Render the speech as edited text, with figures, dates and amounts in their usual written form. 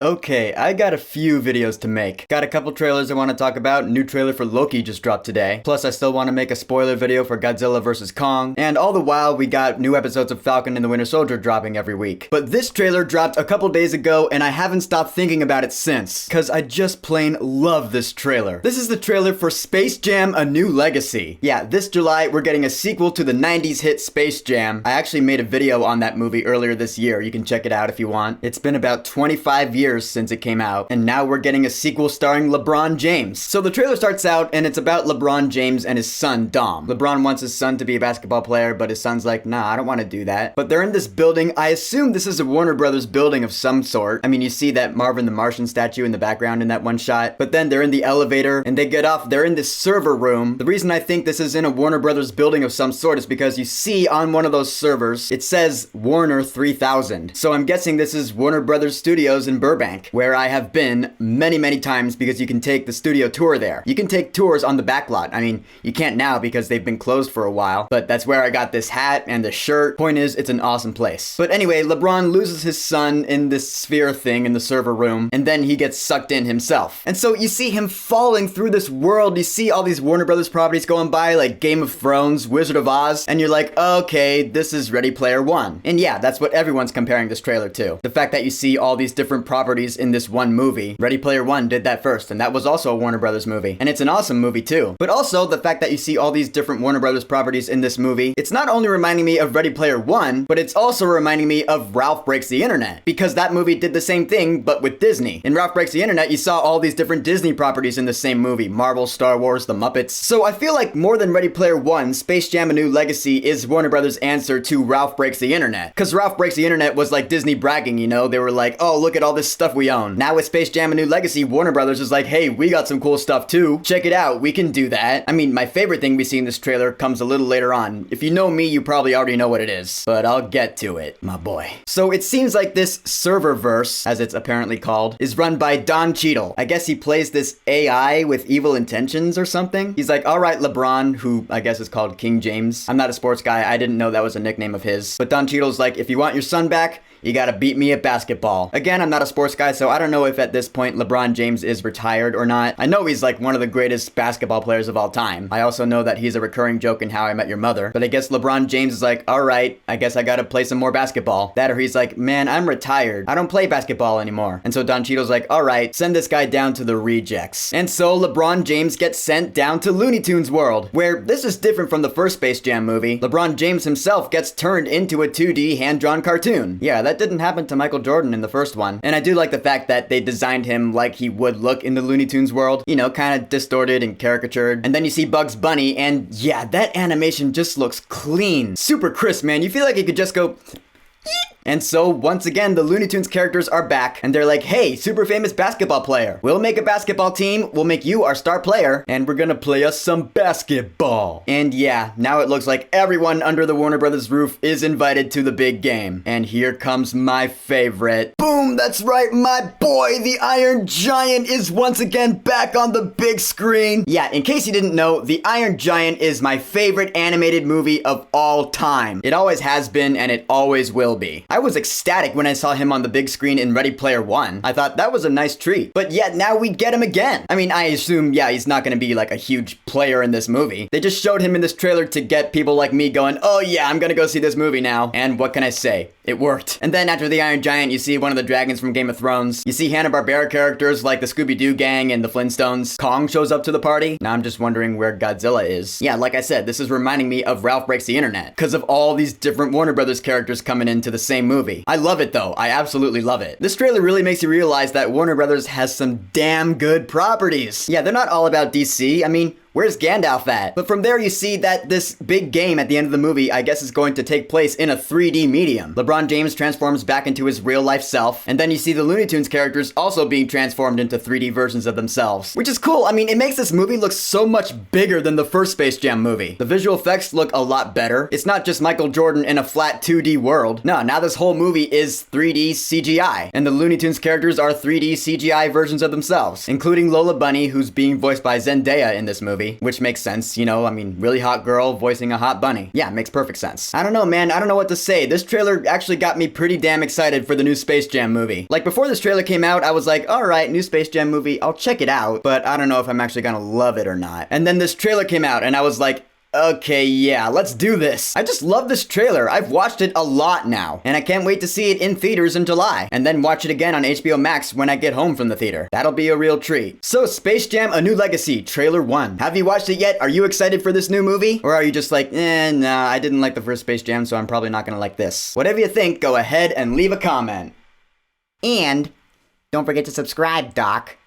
Okay, I got a few videos to make. Got a couple trailers I want to talk about. New trailer for Loki just dropped today. Plus, I still want to make a spoiler video for Godzilla vs. Kong. And all the while, we got new episodes of Falcon and the Winter Soldier dropping every week. But this trailer dropped a couple days ago, and I haven't stopped thinking about it since. Cause I just plain love this trailer. This is the trailer for Space Jam: A New Legacy. Yeah, this July, we're getting a sequel to the 90s hit Space Jam. I actually made a video on that movie earlier this year. You can check it out if you want. It's been about 25 years since it came out, and now we're getting a sequel starring LeBron James. So the trailer starts out, and it's about LeBron James and his son, Dom. LeBron wants his son to be a basketball player, but his son's like, nah, I don't want to do that. But they're in this building. I assume this is a Warner Brothers building of some sort. I mean, you see that Marvin the Martian statue in the background in that one shot, but then they're in the elevator, and they get off. They're in this server room. The reason I think this is in a Warner Brothers building of some sort is because you see on one of those servers, it says Warner 3000. So I'm guessing this is Warner Brothers Studios in Burbank, where I have been many times because you can take the studio tour there. You can take tours on the back lot. I mean, you can't now because they've been closed for a while, but that's where I got this hat and this shirt. Point is, it's an awesome place. But anyway, LeBron loses his son in this sphere thing in the server room, and then he gets sucked in himself. And so you see him falling through this world. You see all these Warner Brothers properties going by, like Game of Thrones, Wizard of Oz, and you're like, okay, this is Ready Player One. And yeah, that's what everyone's comparing this trailer to. The fact that you see all these different properties in this one movie. Ready Player One did that first, and that was also a Warner Brothers movie. And it's an awesome movie too. But also, the fact that you see all these different Warner Brothers properties in this movie, it's not only reminding me of Ready Player One, but it's also reminding me of Ralph Breaks the Internet. Because that movie did the same thing, but with Disney. In Ralph Breaks the Internet, you saw all these different Disney properties in the same movie. Marvel, Star Wars, The Muppets. So I feel like more than Ready Player One, Space Jam: A New Legacy is Warner Brothers' answer to Ralph Breaks the Internet. Cause Ralph Breaks the Internet was like Disney bragging, you know? They were like, oh, look at all this stuff we own. Now with Space Jam: A New Legacy, Warner Brothers is like, hey, we got some cool stuff too. Check it out, we can do that. I mean, my favorite thing we see in this trailer comes a little later on. If you know me, you probably already know what it is, but I'll get to it, my boy. So it seems like this serververse, as it's apparently called, is run by Don Cheadle. I guess he plays this AI with evil intentions or something. He's like, all right, LeBron, who I guess is called King James. I'm not a sports guy. I didn't know that was a nickname of his. But Don Cheadle's like, if you want your son back, you gotta beat me at basketball. Again, I'm not a sports guy, so I don't know if at this point LeBron James is retired or not. I know he's like one of the greatest basketball players of all time. I also know that he's a recurring joke in How I Met Your Mother. But I guess LeBron James is like, alright, I guess I gotta play some more basketball. That or he's like, man, I'm retired. I don't play basketball anymore. And so Don Cheadle's like, alright, send this guy down to the rejects. And so LeBron James gets sent down to Looney Tunes World, where this is different from the first Space Jam movie. LeBron James himself gets turned into a 2D hand-drawn cartoon. Yeah, that didn't happen to Michael Jordan in the first one. And I do like the fact that they designed him like he would look in the Looney Tunes world. You know, kind of distorted and caricatured. And then you see Bugs Bunny, and yeah, that animation just looks clean. Super crisp, man. You feel like it could just go... And so, once again, the Looney Tunes characters are back, and they're like, hey, super famous basketball player. We'll make a basketball team, we'll make you our star player, and we're gonna play us some basketball. And yeah, now it looks like everyone under the Warner Brothers roof is invited to the big game. And here comes my favorite. Boom, that's right, my boy, the Iron Giant is once again back on the big screen. Yeah, in case you didn't know, the Iron Giant is my favorite animated movie of all time. It always has been, and it always will be. I was ecstatic when I saw him on the big screen in Ready Player One. I thought that was a nice treat. But yet now we get him again. I mean, I assume, yeah, he's not gonna be like a huge player in this movie. They just showed him in this trailer to get people like me going, oh yeah, I'm gonna go see this movie now. And what can I say? It worked. And then after the Iron Giant, you see one of the dragons from Game of Thrones. You see Hanna-Barbera characters like the Scooby-Doo gang and the Flintstones. Kong shows up to the party. Now I'm just wondering where Godzilla is. Yeah, like I said, this is reminding me of Ralph Breaks the Internet because of all these different Warner Brothers characters coming into the same movie. I love it though. I absolutely love it. This trailer really makes you realize that Warner Brothers has some damn good properties. Yeah, they're not all about DC. I mean, where's Gandalf at? But from there you see that this big game at the end of the movie, I guess, is going to take place in a 3D medium. LeBron James transforms back into his real life self, and then you see the Looney Tunes characters also being transformed into 3D versions of themselves. Which is cool. I mean, it makes this movie look so much bigger than the first Space Jam movie. The visual effects look a lot better. It's not just Michael Jordan in a flat 2D world. No, now this whole movie is 3D CGI, and the Looney Tunes characters are 3D CGI versions of themselves, including Lola Bunny, who's being voiced by Zendaya in this movie. movie, which makes sense, you know, I mean, really hot girl voicing a hot bunny. Yeah, makes perfect sense. I don't know, man, I don't know what to say. This trailer actually got me pretty damn excited for the new Space Jam movie. Like, before this trailer came out, I was like, alright, new Space Jam movie, I'll check it out, but I don't know if I'm actually gonna love it or not. And then this trailer came out, and I was like, okay, yeah, let's do this. I just love this trailer. I've watched it a lot now, and I can't wait to see it in theaters in July, and then watch it again on HBO Max when I get home from the theater. That'll be a real treat. So, Space Jam: A New Legacy, Trailer 1. Have you watched it yet? Are you excited for this new movie? Or are you just like, nah, I didn't like the first Space Jam, so I'm probably not gonna like this. Whatever you think, go ahead and leave a comment. And don't forget to subscribe, Doc.